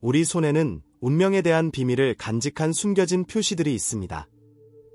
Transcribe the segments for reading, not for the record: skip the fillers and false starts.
우리 손에는 운명에 대한 비밀을 간직한 숨겨진 표시들이 있습니다.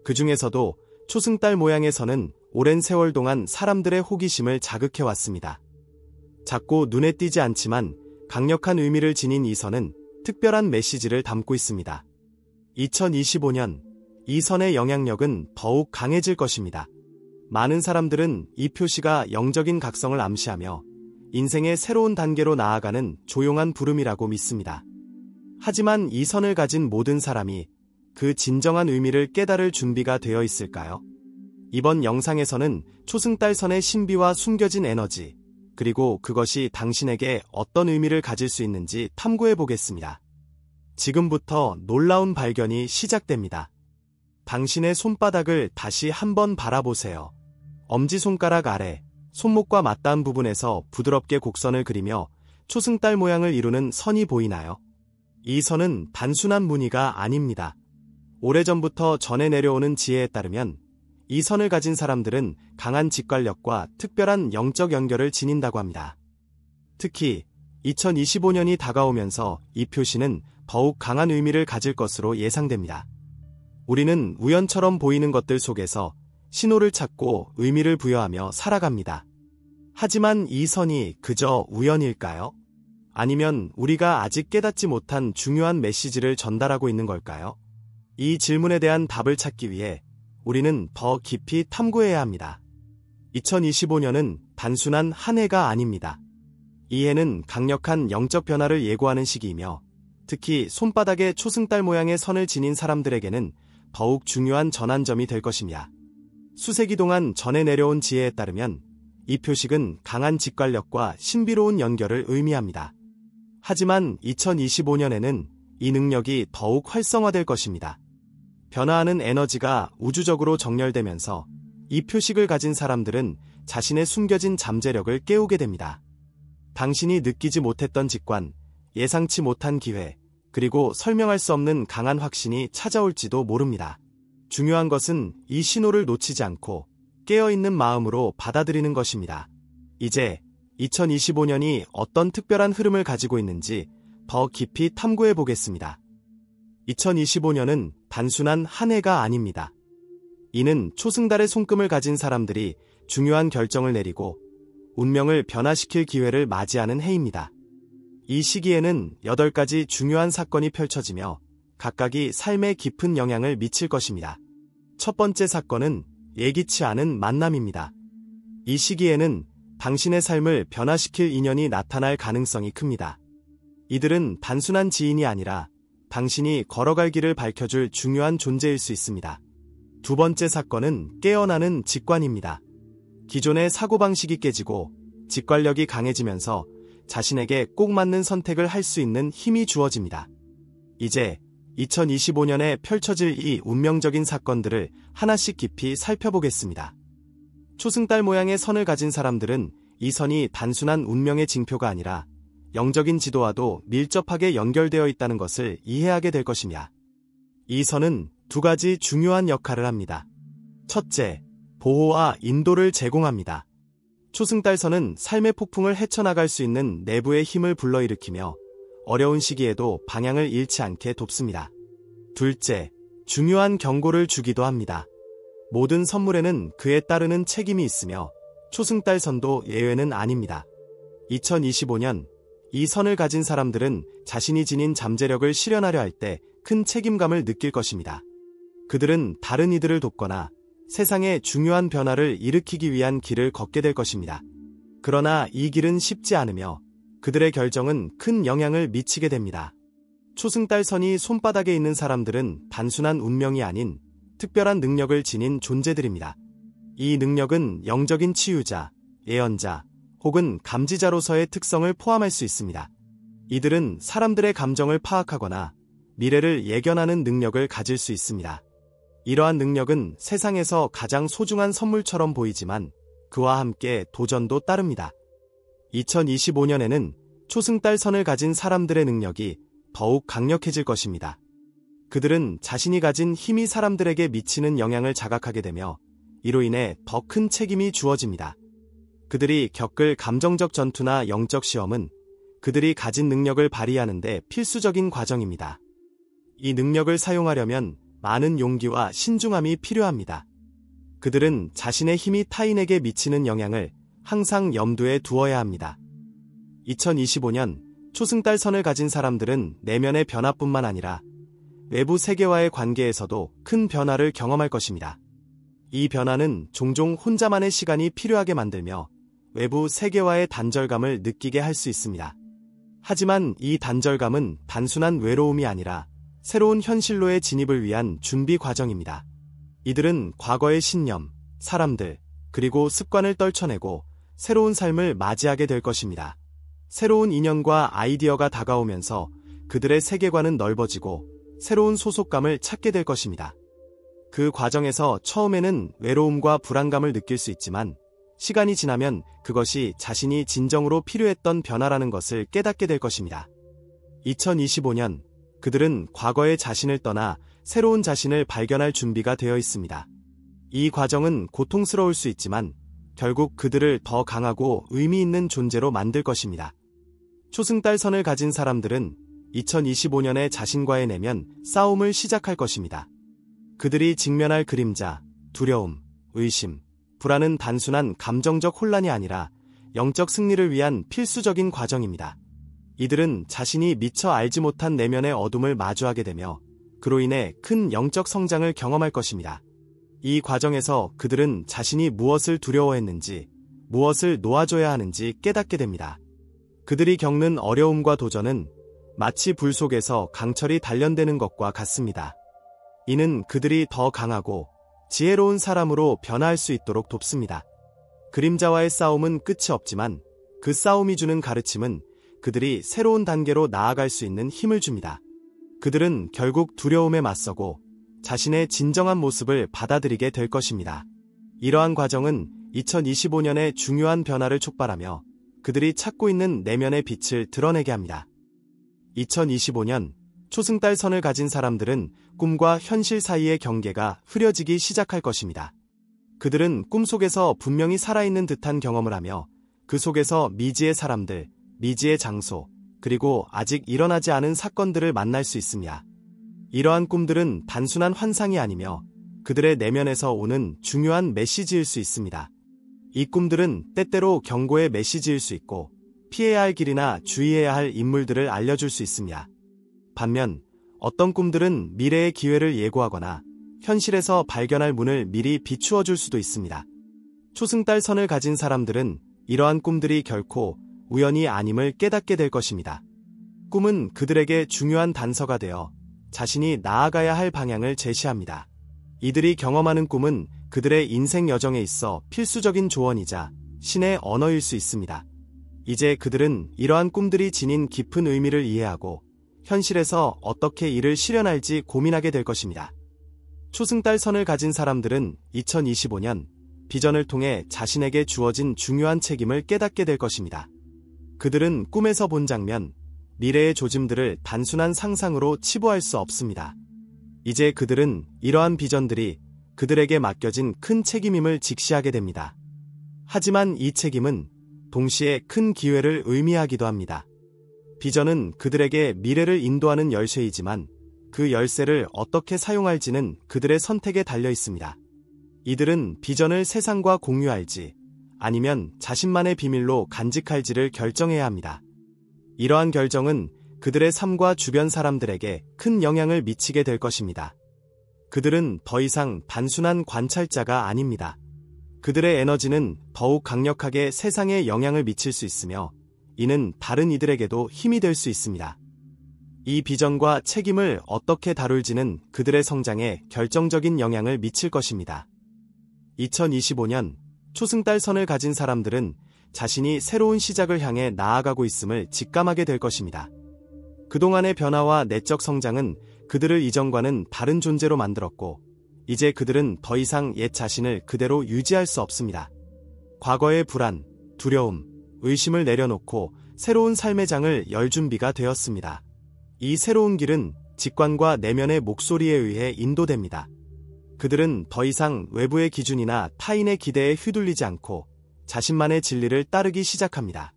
그 중에서도 초승달 모양의 선은 오랜 세월 동안 사람들의 호기심을 자극해왔습니다. 작고 눈에 띄지 않지만 강력한 의미를 지닌 이 선은 특별한 메시지를 담고 있습니다. 2025년, 이 선의 영향력은 더욱 강해질 것입니다. 많은 사람들은 이 표시가 영적인 각성을 암시하며 인생의 새로운 단계로 나아가는 조용한 부름이라고 믿습니다. 하지만 이 선을 가진 모든 사람이 그 진정한 의미를 깨달을 준비가 되어 있을까요? 이번 영상에서는 초승달선의 신비와 숨겨진 에너지, 그리고 그것이 당신에게 어떤 의미를 가질 수 있는지 탐구해 보겠습니다. 지금부터 놀라운 발견이 시작됩니다. 당신의 손바닥을 다시 한번 바라보세요. 엄지손가락 아래, 손목과 맞닿은 부분에서 부드럽게 곡선을 그리며 초승달 모양을 이루는 선이 보이나요? 이 선은 단순한 무늬가 아닙니다. 오래전부터 전해 내려오는 지혜에 따르면 이 선을 가진 사람들은 강한 직관력과 특별한 영적 연결을 지닌다고 합니다. 특히 2025년이 다가오면서 이 표시는 더욱 강한 의미를 가질 것으로 예상됩니다. 우리는 우연처럼 보이는 것들 속에서 신호를 찾고 의미를 부여하며 살아갑니다. 하지만 이 선이 그저 우연일까요? 아니면 우리가 아직 깨닫지 못한 중요한 메시지를 전달하고 있는 걸까요? 이 질문에 대한 답을 찾기 위해 우리는 더 깊이 탐구해야 합니다. 2025년은 단순한 한 해가 아닙니다. 이 해는 강력한 영적 변화를 예고하는 시기이며 특히 손바닥에 초승달 모양의 선을 지닌 사람들에게는 더욱 중요한 전환점이 될 것입니다. 수세기 동안 전해 내려온 지혜에 따르면 이 표식은 강한 직관력과 신비로운 연결을 의미합니다. 하지만 2025년에는 이 능력이 더욱 활성화될 것입니다. 변화하는 에너지가 우주적으로 정렬되면서 이 표식을 가진 사람들은 자신의 숨겨진 잠재력을 깨우게 됩니다. 당신이 느끼지 못했던 직관, 예상치 못한 기회, 그리고 설명할 수 없는 강한 확신이 찾아올지도 모릅니다. 중요한 것은 이 신호를 놓치지 않고 깨어있는 마음으로 받아들이는 것입니다. 이제 2025년이 어떤 특별한 흐름을 가지고 있는지 더 깊이 탐구해 보겠습니다. 2025년은 단순한 한 해가 아닙니다. 이는 초승달의 손금을 가진 사람들이 중요한 결정을 내리고 운명을 변화시킬 기회를 맞이하는 해입니다. 이 시기에는 8가지 중요한 사건이 펼쳐지며 각각이 삶에 깊은 영향을 미칠 것입니다. 첫 번째 사건은 예기치 않은 만남입니다. 이 시기에는 당신의 삶을 변화시킬 인연이 나타날 가능성이 큽니다. 이들은 단순한 지인이 아니라 당신이 걸어갈 길을 밝혀줄 중요한 존재일 수 있습니다. 두 번째 사건은 깨어나는 직관입니다. 기존의 사고방식이 깨지고 직관력이 강해지면서 자신에게 꼭 맞는 선택을 할 수 있는 힘이 주어집니다. 이제 2025년에 펼쳐질 이 운명적인 사건들을 하나씩 깊이 살펴보겠습니다. 초승달 모양의 선을 가진 사람들은 이 선이 단순한 운명의 징표가 아니라 영적인 지도와도 밀접하게 연결되어 있다는 것을 이해하게 될 것입니다. 이 선은 두 가지 중요한 역할을 합니다. 첫째, 보호와 인도를 제공합니다. 초승달선은 삶의 폭풍을 헤쳐나갈 수 있는 내부의 힘을 불러일으키며 어려운 시기에도 방향을 잃지 않게 돕습니다. 둘째, 중요한 경고를 주기도 합니다. 모든 선물에는 그에 따르는 책임이 있으며 초승달선도 예외는 아닙니다. 2025년, 이 선을 가진 사람들은 자신이 지닌 잠재력을 실현하려 할 때 큰 책임감을 느낄 것입니다. 그들은 다른 이들을 돕거나 세상에 중요한 변화를 일으키기 위한 길을 걷게 될 것입니다. 그러나 이 길은 쉽지 않으며 그들의 결정은 큰 영향을 미치게 됩니다. 초승달선이 손바닥에 있는 사람들은 단순한 운명이 아닌 특별한 능력을 지닌 존재들입니다. 이 능력은 영적인 치유자, 예언자, 혹은 감지자로서의 특성을 포함할 수 있습니다. 이들은 사람들의 감정을 파악하거나 미래를 예견하는 능력을 가질 수 있습니다. 이러한 능력은 세상에서 가장 소중한 선물처럼 보이지만 그와 함께 도전도 따릅니다. 2025년에는 초승달선을 가진 사람들의 능력이 더욱 강력해질 것입니다. 그들은 자신이 가진 힘이 사람들에게 미치는 영향을 자각하게 되며 이로 인해 더 큰 책임이 주어집니다. 그들이 겪을 감정적 전투나 영적 시험은 그들이 가진 능력을 발휘하는 데 필수적인 과정입니다. 이 능력을 사용하려면 많은 용기와 신중함이 필요합니다. 그들은 자신의 힘이 타인에게 미치는 영향을 항상 염두에 두어야 합니다. 2025년 초승달 선을 가진 사람들은 내면의 변화뿐만 아니라 외부 세계와의 관계에서도 큰 변화를 경험할 것입니다. 이 변화는 종종 혼자만의 시간이 필요하게 만들며 외부 세계와의 단절감을 느끼게 할 수 있습니다. 하지만 이 단절감은 단순한 외로움이 아니라 새로운 현실로의 진입을 위한 준비 과정입니다. 이들은 과거의 신념, 사람들, 그리고 습관을 떨쳐내고 새로운 삶을 맞이하게 될 것입니다. 새로운 인연과 아이디어가 다가오면서 그들의 세계관은 넓어지고 새로운 소속감을 찾게 될 것입니다. 그 과정에서 처음에는 외로움과 불안감을 느낄 수 있지만 시간이 지나면 그것이 자신이 진정으로 필요했던 변화라는 것을 깨닫게 될 것입니다. 2025년 그들은 과거의 자신을 떠나 새로운 자신을 발견할 준비가 되어 있습니다. 이 과정은 고통스러울 수 있지만 결국 그들을 더 강하고 의미 있는 존재로 만들 것입니다. 초승달 선을 가진 사람들은 2025년에 자신과의 내면 싸움을 시작할 것입니다. 그들이 직면할 그림자, 두려움, 의심, 불안은 단순한 감정적 혼란이 아니라 영적 승리를 위한 필수적인 과정입니다. 이들은 자신이 미처 알지 못한 내면의 어둠을 마주하게 되며 그로 인해 큰 영적 성장을 경험할 것입니다. 이 과정에서 그들은 자신이 무엇을 두려워했는지, 무엇을 놓아줘야 하는지 깨닫게 됩니다. 그들이 겪는 어려움과 도전은 마치 불 속에서 강철이 단련되는 것과 같습니다. 이는 그들이 더 강하고 지혜로운 사람으로 변화할 수 있도록 돕습니다. 그림자와의 싸움은 끝이 없지만 그 싸움이 주는 가르침은 그들이 새로운 단계로 나아갈 수 있는 힘을 줍니다. 그들은 결국 두려움에 맞서고 자신의 진정한 모습을 받아들이게 될 것입니다. 이러한 과정은 2025년의 중요한 변화를 촉발하며 그들이 찾고 있는 내면의 빛을 드러내게 합니다. 2025년 초승달 선을 가진 사람들은 꿈과 현실 사이의 경계가 흐려지기 시작할 것입니다. 그들은 꿈속에서 분명히 살아있는 듯한 경험을 하며 그 속에서 미지의 사람들, 미지의 장소, 그리고 아직 일어나지 않은 사건들을 만날 수 있습니다. 이러한 꿈들은 단순한 환상이 아니며 그들의 내면에서 오는 중요한 메시지일 수 있습니다. 이 꿈들은 때때로 경고의 메시지일 수 있고 피해야 할 길이나 주의해야 할 인물들을 알려줄 수 있습니다. 반면 어떤 꿈들은 미래의 기회를 예고하거나 현실에서 발견할 문을 미리 비추어 줄 수도 있습니다. 초승달 선을 가진 사람들은 이러한 꿈들이 결코 우연이 아님을 깨닫게 될 것입니다. 꿈은 그들에게 중요한 단서가 되어 자신이 나아가야 할 방향을 제시합니다. 이들이 경험하는 꿈은 그들의 인생 여정에 있어 필수적인 조언이자 신의 언어일 수 있습니다. 이제 그들은 이러한 꿈들이 지닌 깊은 의미를 이해하고 현실에서 어떻게 이를 실현할지 고민하게 될 것입니다. 초승달 선을 가진 사람들은 2025년 비전을 통해 자신에게 주어진 중요한 책임을 깨닫게 될 것입니다. 그들은 꿈에서 본 장면, 미래의 조짐들을 단순한 상상으로 치부할 수 없습니다. 이제 그들은 이러한 비전들이 그들에게 맡겨진 큰 책임임을 직시하게 됩니다. 하지만 이 책임은 동시에 큰 기회를 의미하기도 합니다. 비전은 그들에게 미래를 인도하는 열쇠이지만 그 열쇠를 어떻게 사용할지는 그들의 선택에 달려 있습니다. 이들은 비전을 세상과 공유할지 아니면 자신만의 비밀로 간직할지를 결정해야 합니다. 이러한 결정은 그들의 삶과 주변 사람들에게 큰 영향을 미치게 될 것입니다. 그들은 더 이상 단순한 관찰자가 아닙니다. 그들의 에너지는 더욱 강력하게 세상에 영향을 미칠 수 있으며 이는 다른 이들에게도 힘이 될 수 있습니다. 이 비전과 책임을 어떻게 다룰지는 그들의 성장에 결정적인 영향을 미칠 것입니다. 2025년 초승달 선을 가진 사람들은 자신이 새로운 시작을 향해 나아가고 있음을 직감하게 될 것입니다. 그동안의 변화와 내적 성장은 그들을 이전과는 다른 존재로 만들었고 이제 그들은 더 이상 옛 자신을 그대로 유지할 수 없습니다. 과거의 불안, 두려움, 의심을 내려놓고 새로운 삶의 장을 열 준비가 되었습니다. 이 새로운 길은 직관과 내면의 목소리에 의해 인도됩니다. 그들은 더 이상 외부의 기준이나 타인의 기대에 휘둘리지 않고 자신만의 진리를 따르기 시작합니다.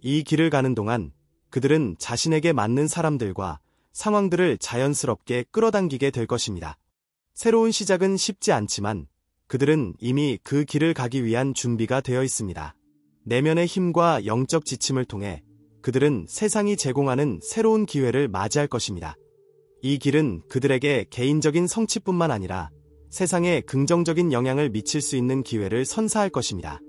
이 길을 가는 동안 그들은 자신에게 맞는 사람들과 상황들을 자연스럽게 끌어당기게 될 것입니다. 새로운 시작은 쉽지 않지만 그들은 이미 그 길을 가기 위한 준비가 되어 있습니다. 내면의 힘과 영적 지침을 통해 그들은 세상이 제공하는 새로운 기회를 맞이할 것입니다. 이 길은 그들에게 개인적인 성취뿐만 아니라 세상에 긍정적인 영향을 미칠 수 있는 기회를 선사할 것입니다.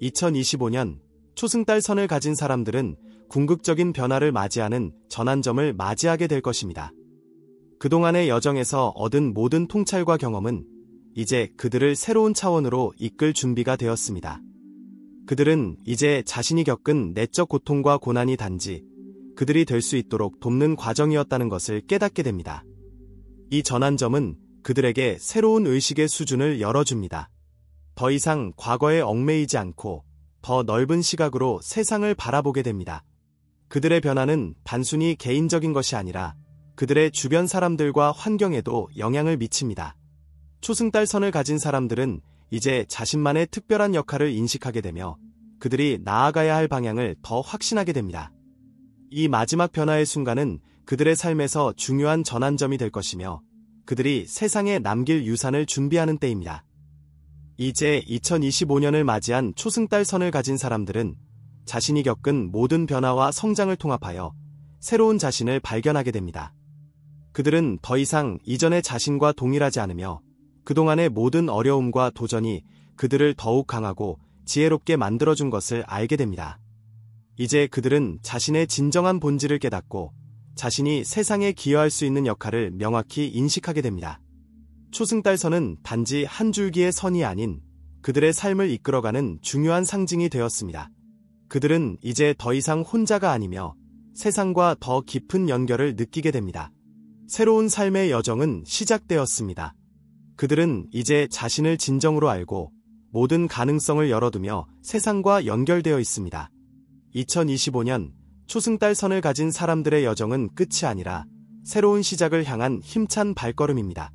2025년 초승달 선을 가진 사람들은 궁극적인 변화를 맞이하는 전환점을 맞이하게 될 것입니다. 그동안의 여정에서 얻은 모든 통찰과 경험은 이제 그들을 새로운 차원으로 이끌 준비가 되었습니다. 그들은 이제 자신이 겪은 내적 고통과 고난이 단지 그들이 될 수 있도록 돕는 과정이었다는 것을 깨닫게 됩니다. 이 전환점은 그들에게 새로운 의식의 수준을 열어줍니다. 더 이상 과거에 얽매이지 않고 더 넓은 시각으로 세상을 바라보게 됩니다. 그들의 변화는 단순히 개인적인 것이 아니라 그들의 주변 사람들과 환경에도 영향을 미칩니다. 초승달 선을 가진 사람들은 이제 자신만의 특별한 역할을 인식하게 되며 그들이 나아가야 할 방향을 더 확신하게 됩니다. 이 마지막 변화의 순간은 그들의 삶에서 중요한 전환점이 될 것이며 그들이 세상에 남길 유산을 준비하는 때입니다. 이제 2025년을 맞이한 초승달 선을 가진 사람들은 자신이 겪은 모든 변화와 성장을 통합하여 새로운 자신을 발견하게 됩니다. 그들은 더 이상 이전의 자신과 동일하지 않으며 그동안의 모든 어려움과 도전이 그들을 더욱 강하고 지혜롭게 만들어준 것을 알게 됩니다. 이제 그들은 자신의 진정한 본질을 깨닫고 자신이 세상에 기여할 수 있는 역할을 명확히 인식하게 됩니다. 초승달선은 단지 한 줄기의 선이 아닌 그들의 삶을 이끌어가는 중요한 상징이 되었습니다. 그들은 이제 더 이상 혼자가 아니며 세상과 더 깊은 연결을 느끼게 됩니다. 새로운 삶의 여정은 시작되었습니다. 그들은 이제 자신을 진정으로 알고 모든 가능성을 열어두며 세상과 연결되어 있습니다. 2025년 초승달 선을 가진 사람들의 여정은 끝이 아니라 새로운 시작을 향한 힘찬 발걸음입니다.